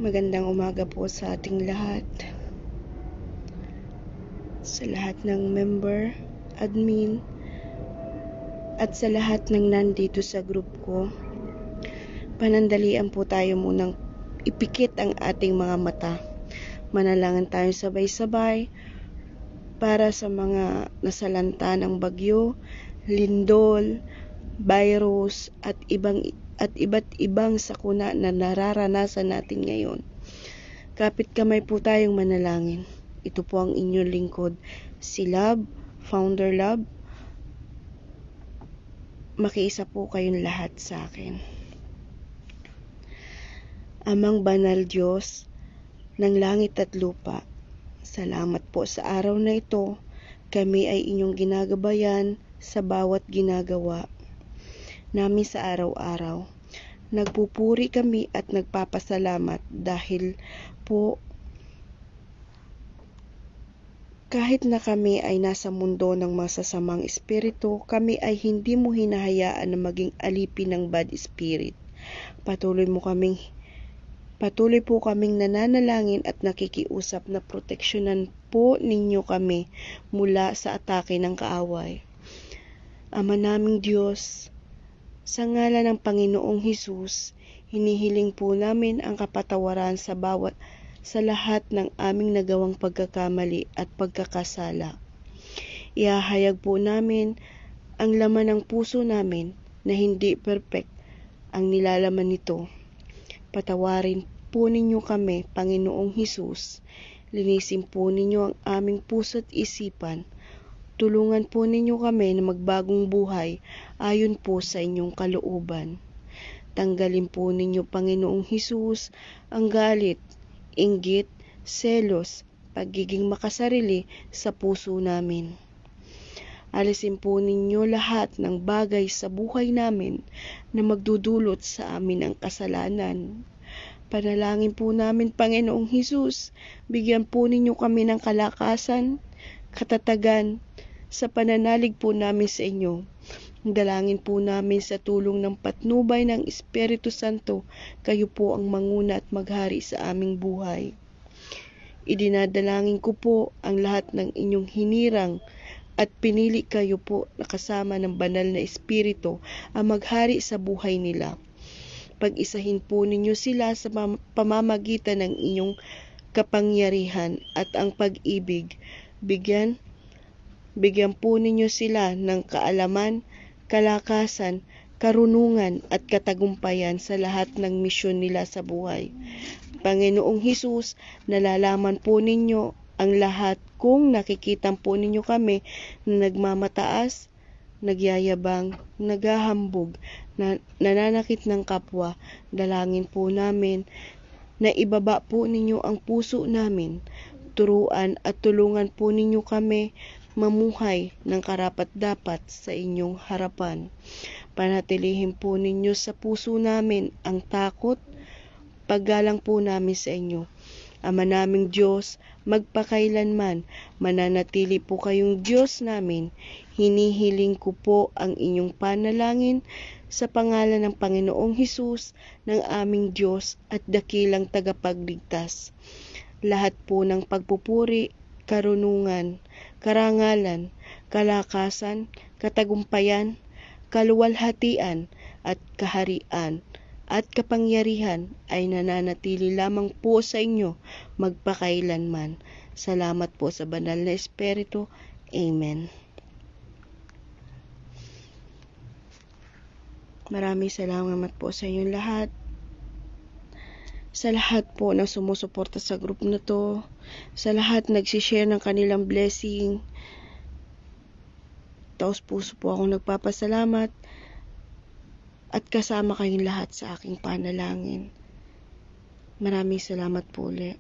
Magandang umaga po sa ating lahat. Sa lahat ng member, admin, at sa lahat ng nandito sa group ko. Panandalian po tayo munang ipikit ang ating mga mata. Manalangin tayo sabay-sabay para sa mga nasalanta ng bagyo, lindol, virus at iba't ibang sakuna na nararanasan natin ngayon. Kapit kamay po tayong manalangin. Ito po ang inyong lingkod, si Love, Founder Love. Makiisa po kayong lahat sa akin. Amang banal Diyos ng langit at lupa, salamat po sa araw na ito. Kami ay inyong ginagabayan sa bawat ginagawa namin sa araw-araw. Nagpupuri kami at nagpapasalamat dahil po kahit na kami ay nasa mundo ng masasamang espiritu, kami ay hindi mo hinahayaan na maging alipin ng bad spirit. Patuloy po kaming nananalangin at nakikiusap na proteksyonan po ninyo kami mula sa atake ng kaaway. Ama naming Diyos, sa ngalan ng Panginoong Hesus, hinihiling po namin ang kapatawaran sa lahat ng aming nagawang pagkakamali at pagkakasala. Ihahayag po namin ang laman ng puso namin na hindi perfect ang nilalaman nito. Patawarin po ninyo kami, Panginoong Hesus. Linisin po ninyo ang aming puso at isipan. Tulungan po ninyo kami na magbagong buhay ayon po sa inyong kalooban. Tanggalin po ninyo, Panginoong Hesus, ang galit, inggit, selos, pagiging makasarili sa puso namin. Alisin po ninyo lahat ng bagay sa buhay namin na magdudulot sa amin ng kasalanan. Panalangin po namin, Panginoong Hesus, bigyan po ninyo kami ng kalakasan, katatagan, sa pananalig po namin sa inyo. Dalangin po namin sa tulong ng patnubay ng Espiritu Santo, kayo po ang manguna at maghari sa aming buhay. Idinadalangin ko po ang lahat ng inyong hinirang at pinili kayo po na kasama ng banal na Espiritu ang maghari sa buhay nila. Pag-isahin po ninyo sila sa pamamagitan ng inyong kapangyarihan at ang pag-ibig. Bigyan po ninyo sila ng kaalaman, kalakasan, karunungan at katagumpayan sa lahat ng misyon nila sa buhay. Panginoong Hesus, nalalaman po ninyo ang lahat kung nakikitang po ninyo kami na nagmamataas, nagyayabang, naghahambog, nananakit ng kapwa. Dalangin po namin na ibaba po ninyo ang puso namin. Turuan at tulungan po ninyo kami mamuhay ng karapat-dapat sa inyong harapan. Panatilihin po ninyo sa puso namin ang takot, paggalang po namin sa inyo. Ama naming Diyos, magpakailanman, mananatili po kayong Diyos namin. Hinihiling ko po ang inyong panalangin sa pangalan ng Panginoong Hesus, ng aming Diyos at dakilang tagapagligtas. Lahat po ng pagpupuri, karunungan, karangalan, kalakasan, katagumpayan, kaluwalhatian at kaharian at kapangyarihan ay nananatili lamang po sa inyo magpakailanman. Salamat po sa banal na Espiritu. Amen. Maraming salamat po sa inyong lahat. Sa lahat po na sumusuporta sa group na to, sa lahat nagsishare ng kanilang blessing, taos puso po akong nagpapasalamat at kasama kayong lahat sa aking panalangin. Maraming salamat po ulit.